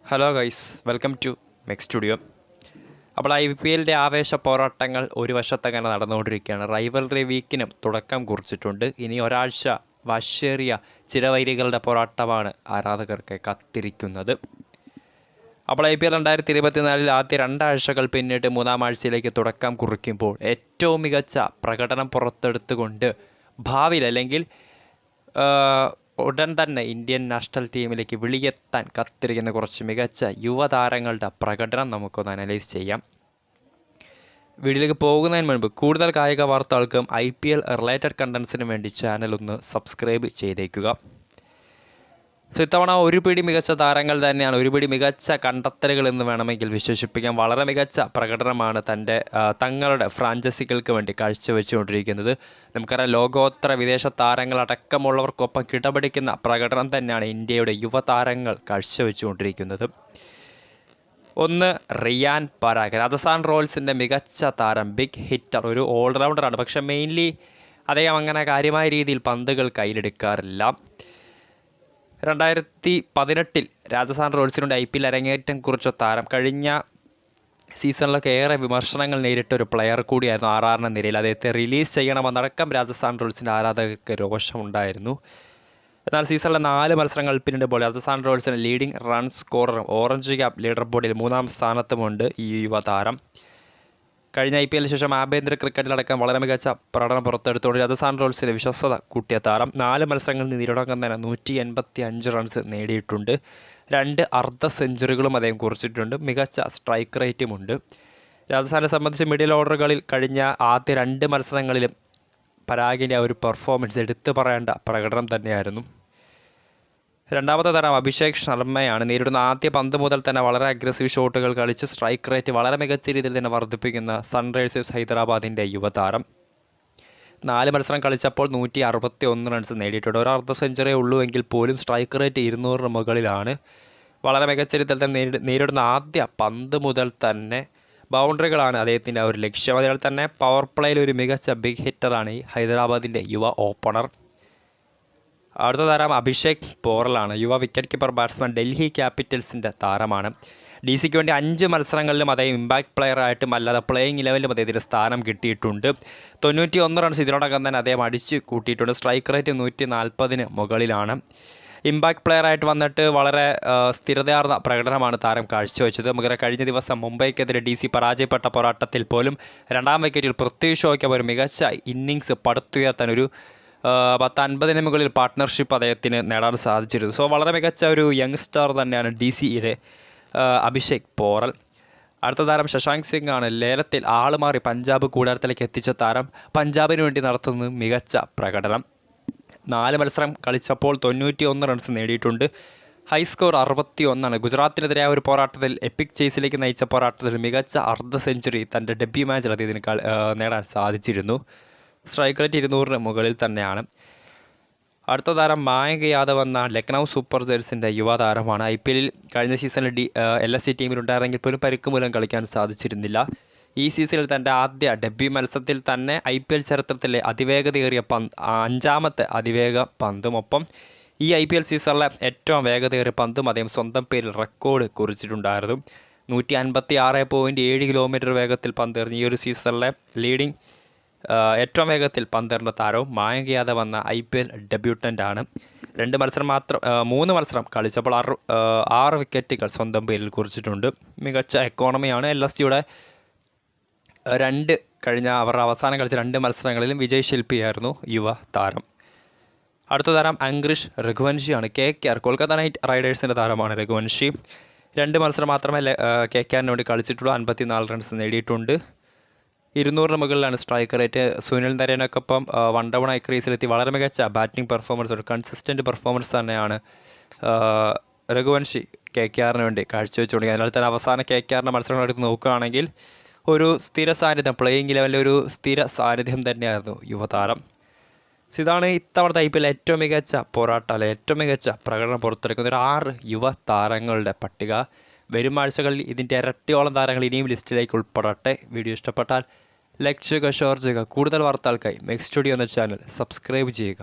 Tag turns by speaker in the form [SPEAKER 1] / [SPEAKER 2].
[SPEAKER 1] Hello guys, welcome to Mex studio. അപ്പോൾ IPLൻ്റെ ആവേശ പോരാട്ടങ്ങൾ ഒരു വശത്തങ്ങനെ നടന്നുകൊണ്ടിരിക്കുകയാണ്. റൈവൽറി വീക്കിനും തുടക്കം കുറിച്ചിട്ടുണ്ട്. ഇനി ഒരാഴ്ച വശ്യേറിയ ചിരവൈരികളുടെ പോരാട്ടമാണ് ആരാധകർക്ക് കാത്തിരിക്കുന്നത്. അപ്പോൾ IPL 2024 ആദ്യ രണ്ടാഴ്ചകൾ പിന്നിട്ട് മൂന്നാം ആഴ്ചയിലേക്ക് തുടക്കം കുറിക്കുമ്പോൾ ഏറ്റവും മികച്ച പ്രകടനം പുറത്തെടുത്തുകൊണ്ട് ഭാവിയിൽ അല്ലെങ്കിൽ ഉടൻ തന്നെ ഇന്ത്യൻ നാഷണൽ ടീമിലേക്ക് വിളിയെത്താൻ കാത്തിരിക്കുന്ന കുറച്ച് മികച്ച യുവതാരങ്ങളുടെ പ്രകടനം നമുക്കൊന്ന് അനലൈസ് ചെയ്യാം. വീഡിയോയിലേക്ക് പോകുന്നതിന് മുൻപ് കൂടുതൽ കായിക വാർത്തകൾക്കും IPL റിലേറ്റഡ് കണ്ടൻസിനും വേണ്ടി ചാനൽ ഒന്ന് സബ്സ്ക്രൈബ് ചെയ്തേക്കുക. ഇത്തവണ ഒരുപിടി മികച്ച താരങ്ങൾ തന്നെയാണ്, ഒരുപിടി മികച്ച കണ്ടെത്തലുകൾ എന്ന് വേണമെങ്കിൽ വിശേഷിപ്പിക്കാം. വളരെ മികച്ച പ്രകടനമാണ് തങ്ങളുടെ ഫ്രാഞ്ചൈസികൾക്ക് വേണ്ടി കാഴ്ചവെച്ചുകൊണ്ടിരിക്കുന്നത്. നമുക്കറിയാം, ലോകോത്തര വിദേശ താരങ്ങളടക്കമുള്ളവർക്കൊപ്പം കിടപിടിക്കുന്ന പ്രകടനം തന്നെയാണ് ഇന്ത്യയുടെ യുവതാരങ്ങൾ കാഴ്ചവെച്ചുകൊണ്ടിരിക്കുന്നത്. ഒന്ന് റിയാൻ പരാഗ്, രാജസ്ഥാൻ റോയൽസിൻ്റെ മികച്ച താരം, ബിഗ് ഹിറ്റർ, ഒരു ഓൾറൗണ്ടറാണ്. പക്ഷേ മെയിൻലി അദ്ദേഹം അങ്ങനെ കാര്യമായ രീതിയിൽ പന്തുകൾ കയ്യിലെടുക്കാറില്ല. 2018 രാജസ്ഥാൻ റോയൽസിനുണ്ട് IPL അരങ്ങേറ്റം കുറിച്ച താരം. കഴിഞ്ഞ സീസണിലൊക്കെ ഏറെ വിമർശനങ്ങൾ നേരിട്ട ഒരു പ്ലെയർ കൂടിയായിരുന്നു RR നിരയിൽ. അദ്ദേഹത്തെ റിലീസ് ചെയ്യണമെന്നടക്കം രാജസ്ഥാൻ റോയൽസിൻ്റെ ആരാധകർക്ക് രോഷമുണ്ടായിരുന്നു. എന്നാൽ സീസണിലെ 4 മത്സരങ്ങൾ പിന്നിടുമ്പോൾ രാജസ്ഥാൻ റോയൽസിൻ്റെ ലീഡിംഗ് റൺ സ്കോററും ഓറഞ്ച് ക്യാപ്പ് ലീഡർ ബോർഡിൽ 3ാം സ്ഥാനത്തുമുണ്ട് ഈ യുവതാരം. കഴിഞ്ഞ IPL ശേഷം ആഭ്യന്തര ക്രിക്കറ്റിലടക്കം വളരെ മികച്ച പ്രകടനം പുറത്തെടുത്തുകൊണ്ട് രാജസ്ഥാൻ റോയൽസിൻ്റെ വിശ്വസ്തത കൂട്ടിയ താരം 4 മത്സരങ്ങളിൽ നിന്ന് ഇതിനോടകം തന്നെ 185 റൺസ് നേടിയിട്ടുണ്ട്. 2 അർദ്ധ സെഞ്ചുറികളും അദ്ദേഹം കുറിച്ചിട്ടുണ്ട്. മികച്ച സ്ട്രൈക്ക് റേറ്റുമുണ്ട്. രാജസ്ഥാനെ സംബന്ധിച്ച് മിഡിൽ ഓർഡറുകളിൽ കഴിഞ്ഞ ആദ്യ 2 മത്സരങ്ങളിലും പരാഗിൻ്റെ ഒരു പെർഫോമൻസ് എടുത്തു പറയേണ്ട പ്രകടനം തന്നെയായിരുന്നു. രണ്ടാമത്തെ താരം അഭിഷേക് ശർമ്മയാണ്. നേരിടുന്ന ആദ്യ പന്ത് മുതൽ തന്നെ വളരെ അഗ്രസീവ് ഷോട്ടുകൾ കളിച്ച് സ്ട്രൈക്ക് റേറ്റ് വളരെ മികച്ച രീതിയിൽ തന്നെ വർദ്ധിപ്പിക്കുന്ന സൺറൈസേഴ്സ് ഹൈദരാബാദിൻ്റെ യുവതാരം. 4 മത്സരം കളിച്ചപ്പോൾ 161 റൺസ് നേടിയിട്ടുണ്ട്. ഒരു അർദ്ധ സെഞ്ചുറിയേ ഉള്ളൂവെങ്കിൽ പോലും സ്ട്രൈക്ക് റേറ്റ് 200 മുകളിലാണ്. വളരെ മികച്ച രീതിയിൽ തന്നെ നേരിടുന്ന ആദ്യ പന്ത് മുതൽ തന്നെ ബൗണ്ടറികളാണ് അദ്ദേഹത്തിൻ്റെ ഒരു ലക്ഷ്യം. അതിനാൽ തന്നെ പവർ പ്ലേയിൽ ഒരു മികച്ച ബിഗ് ഹിറ്ററാണ് ഈ ഹൈദരാബാദിൻ്റെ യുവ ഓപ്പണർ. അടുത്ത താരം അഭിഷേക് പോറലാണ്. യുവ വിക്കറ്റ് കീപ്പർ ബാറ്റ്സ്മാൻ, ഡൽഹി ക്യാപിറ്റൽസിൻ്റെ താരമാണ്. DCക്ക് വേണ്ടി 5 മത്സരങ്ങളിലും അദ്ദേഹം ഇമ്പാക്ട് പ്ലെയറായിട്ടും അല്ലാതെ പ്ലേയിങ് 11ലും അദ്ദേഹത്തിന് സ്ഥാനം കിട്ടിയിട്ടുണ്ട്. 91 റൺസ് ഇതിനോടകം തന്നെ അദ്ദേഹം അടിച്ച് കൂട്ടിയിട്ടുണ്ട്. സ്ട്രൈക്ക് റേറ്റ് 140 മുകളിലാണ്. ഇമ്പാക്ട് പ്ലെയറായിട്ട് വന്നിട്ട് വളരെ സ്ഥിരതയാർന്ന പ്രകടനമാണ് താരം കാഴ്ചവെച്ചത്. നമുക്കറിയാം, കഴിഞ്ഞ ദിവസം മുംബൈക്കെതിരെ DC പരാജയപ്പെട്ട പോരാട്ടത്തിൽ പോലും 2ാം വിക്കറ്റിൽ പൃഥ്വി ഷോയ്ക്ക് ഒരു മികച്ച ഇന്നിങ്സ് പടുത്തുയർത്താൻ ഒരു 50 മുകളിൽ പാർട്ട്ണർഷിപ്പ് അദ്ദേഹത്തിന് നേടാൻ സാധിച്ചിരുന്നു. വളരെ മികച്ച ഒരു യങ്സ്റ്റർ തന്നെയാണ് DCയുടെ അഭിഷേക് പോറൽ. അടുത്ത താരം ശശാങ്ക് സിംഗ് ആണ്. ലേലത്തിൽ ആളുമാറി പഞ്ചാബ് കൂടാരത്തിലേക്ക് എത്തിച്ച താരം പഞ്ചാബിന് വേണ്ടി നടത്തുന്നത് മികച്ച പ്രകടനം. 4 മത്സരം കളിച്ചപ്പോൾ 91 റൺസ് നേടിയിട്ടുണ്ട്. High score 61. ഗുജറാത്തിനെതിരായ ഒരു പോരാട്ടത്തിൽ എപ്പിക് ചേസിലേക്ക് നയിച്ച പോരാട്ടത്തിൽ മികച്ച അർദ്ധ സെഞ്ചുറി തൻ്റെ ഡെബ്യൂ മാച്ചിൽ അദ്ദേഹത്തിന് നേടാൻ സാധിച്ചിരുന്നു. സ്ട്രൈക്ക് റേറ്റ് 200 മുകളിൽ തന്നെയാണ്. അടുത്ത താരം മായങ്ക് യാദവ് എന്ന ലക്നൗ സൂപ്പർ ജയൻസിൻ്റെ യുവതാരമാണ്. IPLൽ കഴിഞ്ഞ സീസണിൽ LSC ടീമിലുണ്ടായിരുന്നെങ്കിൽ പോലും പരിക്ക് മൂലം കളിക്കാൻ സാധിച്ചിരുന്നില്ല. ഈ സീസണിൽ തൻ്റെ ആദ്യ ഡെബ്യൂ മത്സരത്തിൽ തന്നെ IPL ചരിത്രത്തിലെ അതിവേഗതയേറിയ 5ാമത്തെ അതിവേഗ പന്തും ഒപ്പം ഈ IPL സീസണിലെ ഏറ്റവും വേഗതയേറിയ പന്തും അദ്ദേഹം സ്വന്തം പേരിൽ റെക്കോർഡ് കുറിച്ചിട്ടുണ്ടായിരുന്നു. 156.7 കിലോമീറ്റർ വേഗത്തിൽ പന്തെറിഞ്ഞ ഈ ഒരു സീസണിലെ ലീഡിംഗ് ഏറ്റവും വേഗത്തിൽ പന്തെറിഞ്ഞ താരവും മായങ്ക് യാദവ് എന്ന IPL ഡെബ്യൂട്ടൻ്റാണ്. 3 മത്സരം കളിച്ചപ്പോൾ 6 വിക്കറ്റുകൾ സ്വന്തം പേരിൽ കുറിച്ചിട്ടുണ്ട്. മികച്ച എക്കോണമിയാണ്. LSCയുടെ കഴിഞ്ഞ അവരുടെ അവസാനം കളിച്ച 2 മത്സരങ്ങളിലും വിജയ് ശില്പിയായിരുന്നു യുവ താരം. അടുത്ത താരം അങ്ക്രിഷ് രഘുവൻഷിയാണ്. KKR കൊൽക്കത്ത നൈറ്റ് റൈഡേഴ്സിൻ്റെ താരമാണ് രഘുവൻഷി. 2 മത്സരം മാത്രമേ KKRന് വേണ്ടി കളിച്ചിട്ടുള്ളൂ. 54 റൺസ് നേടിയിട്ടുണ്ട്. 200 മുകളിലാണ് സ്ട്രൈക്ക് റേറ്റ്. സുനിൽ നരേനൊപ്പം 1 ഡൗൺ ക്രീസിലെത്തി വളരെ മികച്ച ബാറ്റിംഗ് പെർഫോമൻസ്, ഒരു കൺസിസ്റ്റൻറ്റ് പെർഫോമൻസ് തന്നെയാണ് രഘുവൻഷി KKRന് വേണ്ടി കാഴ്ചവെച്ചുകൊണ്ട്. അതിനാൽ തന്നെ അവസാന KKRൻ്റെ മത്സരങ്ങൾ എടുത്ത് നോക്കുകയാണെങ്കിൽ ഒരു സ്ഥിര സാന്നിധ്യം, പ്ലേയിങ് 11 ഒരു സ്ഥിര സാന്നിധ്യം തന്നെയായിരുന്നു യുവതാരം. ഇതാണ് ഇത്തവണത്തെ IPL ഏറ്റവും മികച്ച പോരാട്ടം, ഏറ്റവും മികച്ച പ്രകടനം പുറത്തെടുക്കുന്ന ഒരു 6 യുവ താരങ്ങളുടെ പട്ടിക. വരും ആഴ്ചകളിൽ ഇതിൻ്റെ ഇരട്ടിയോളം താരങ്ങൾ ഇനിയും ലിസ്റ്റിലേക്ക് ഉൾപ്പെടട്ടെ. വീഡിയോ ഇഷ്ടപ്പെട്ടാൽ ലൈക്ക് ചെയ്യുക, ഷെയർ ചെയ്യുക. കൂടുതൽ വാർത്തകൾക്കായി മെക്സ് സ്റ്റുഡിയോ എന്ന ചാനൽ സബ്സ്ക്രൈബ് ചെയ്യുക.